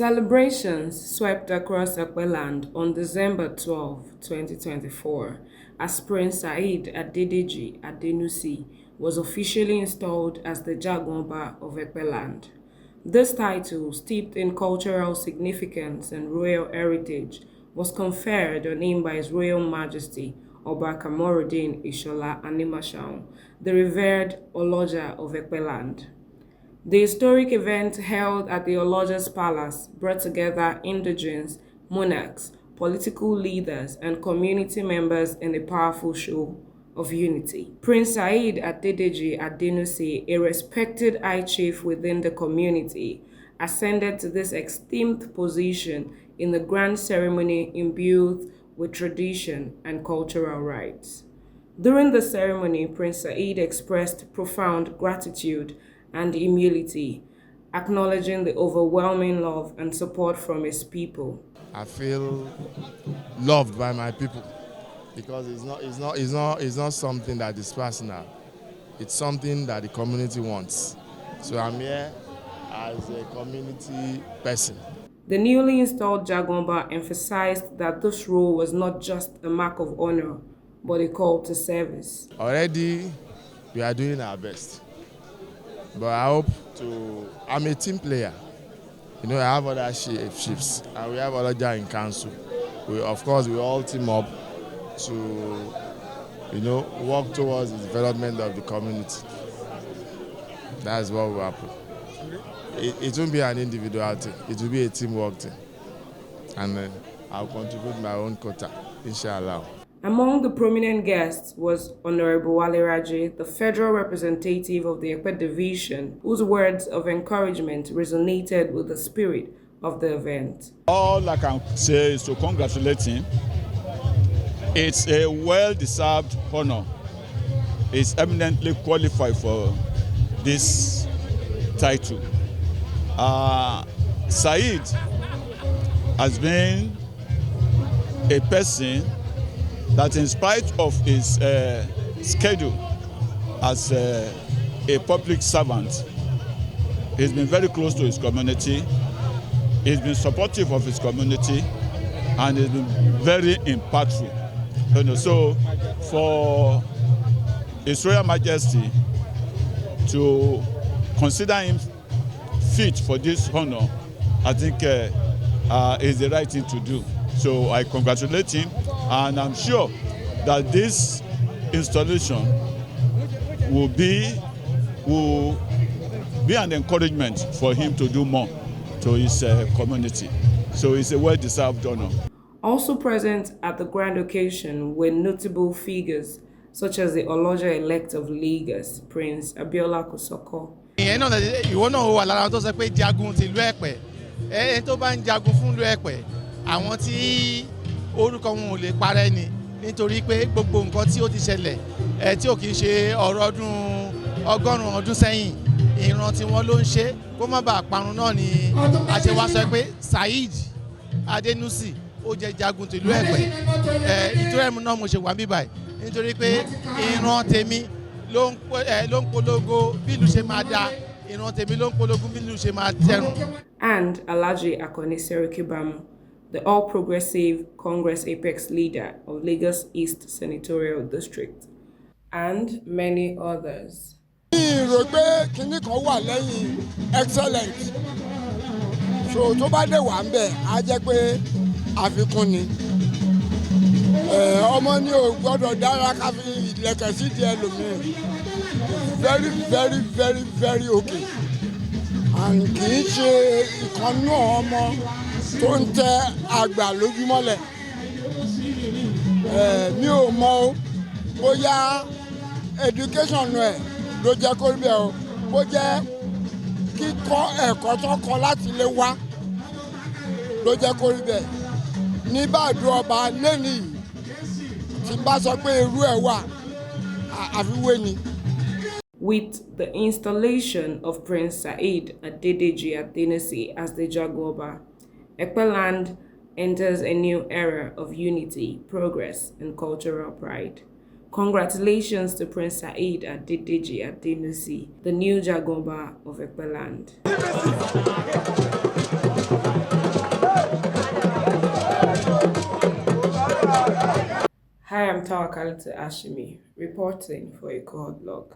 Celebrations swept across Ekpeland on December 12, 2024, as Prince Saheed Adedeji Adenusi was officially installed as the Jagun Oba of Epeland. This title, steeped in cultural significance and royal heritage, was conferred on him by His Royal Majesty Oba Kamorudeen Ishola Animashaun, the revered Oloja of Epeland. The historic event held at the Oloja's Palace brought together indigenes, monarchs, political leaders, and community members in a powerful show of unity. Prince Saheed Adedeji Adenusi, a respected high chief within the community, ascended to this esteemed position in the grand ceremony imbued with tradition and cultural rites. During the ceremony, Prince Saheed expressed profound gratitude and humility, acknowledging the overwhelming love and support from his people. I feel loved by my people because it's not something that is personal. It's something that the community wants. So I'm here as a community person. The newly installed Jagun Oba emphasized that this role was not just a mark of honor, but a call to service. Already, we are doing our best. But I hope I'm a team player. You know, I have other chiefs, and we have other guys in council. Of course, we all team up to, work towards the development of the community. That's what will happen. It won't be an individual thing. It will be a teamwork thing. And I'll contribute my own quota, inshallah. Among the prominent guests was Honorable Wale Raji, the federal representative of the Epe division, whose words of encouragement resonated with the spirit of the event. All I can say is to congratulate him. It's a well-deserved honor. He's eminently qualified for this title. Saheed has been a person that, in spite of his schedule as a public servant, he's been very close to his community, he's been supportive of his community, and he's been very impactful. So for His Royal Majesty to consider him fit for this honor, I think is the right thing to do. So I congratulate him, and I'm sure that this installation will be an encouragement for him to do more to his community. So it's a well-deserved honor. Also present at the grand occasion were notable figures such as the Oloja-elect of Lagos, Prince Abiola Kosoko. Ìwọ náà wà lára tó sọ pé jagun tìlú Ẹ̀pẹ́, ẹni tó bá ń jagun fún ìlú Ẹ̀pẹ́, àwọn tí orúkọ wọn ò lè parẹ́ ni, nítorí pé gbogbo nǹkan tí ó ti ṣẹlẹ̀ tí ò kì í ṣe ọ̀rọ̀ ọdún ọgọ́rùn-ún ọdún sẹ́yìn, ìran tí wọ́n ló ń ṣe kó má bàa parun náà ni a ṣe wá sọ pé Saheed Adenusi ó jẹ́ jagun tìlú Ẹ̀pẹ́. Ìtúrẹ́ mi náà mo ṣe wà bíbáyìí nítorí pé ìran tèmi ló ń polongo bí ìlú ṣe máa dáa, ìran tèmi ló ń polongo bí ìlú ṣe máa tẹ̀rùn. And Alhaji Akoni Serikibamu, the All Progressive Congress Apex leader of Lagos East Senatorial District, and many others. Rò pé kinní kan wà lẹ́yìn excellent, so tó bá dé wà ń bẹ̀ á jẹ́ pé àfikún ni. Ọmọ ní o gbọ́dọ̀ dára ká fi ìlẹ̀kẹ̀ sí di ẹlòmíràn. Very very very very okay. And kì í ṣe ìkànnú ọmọ tó ń tẹ àgbà lójúmọ́lẹ̀. Mi ò mọ̀ bóyá education ẹ̀ ló jẹ́ kó rí bẹ́ẹ̀ o, bó jẹ́ kíkọ́ ẹ̀kọ́ tó kọ́ láti ilé wá ló jẹ́ kó rí bẹ́ẹ̀. Ní Bàdó ọba lẹ́nìí tí n bá sọ pé irú ẹ̀ wà àfiwé ni. With the installation of Prince Saheed Adedeji Adenusi as the Jagun Oba, Epeland enters a new era of unity, progress, and cultural pride. Congratulations to Prince Saheed Adedeji Adenusi, the new Jagun Oba of Epeland. Hi, I'm Tawakalite Ashimi, reporting for a blog.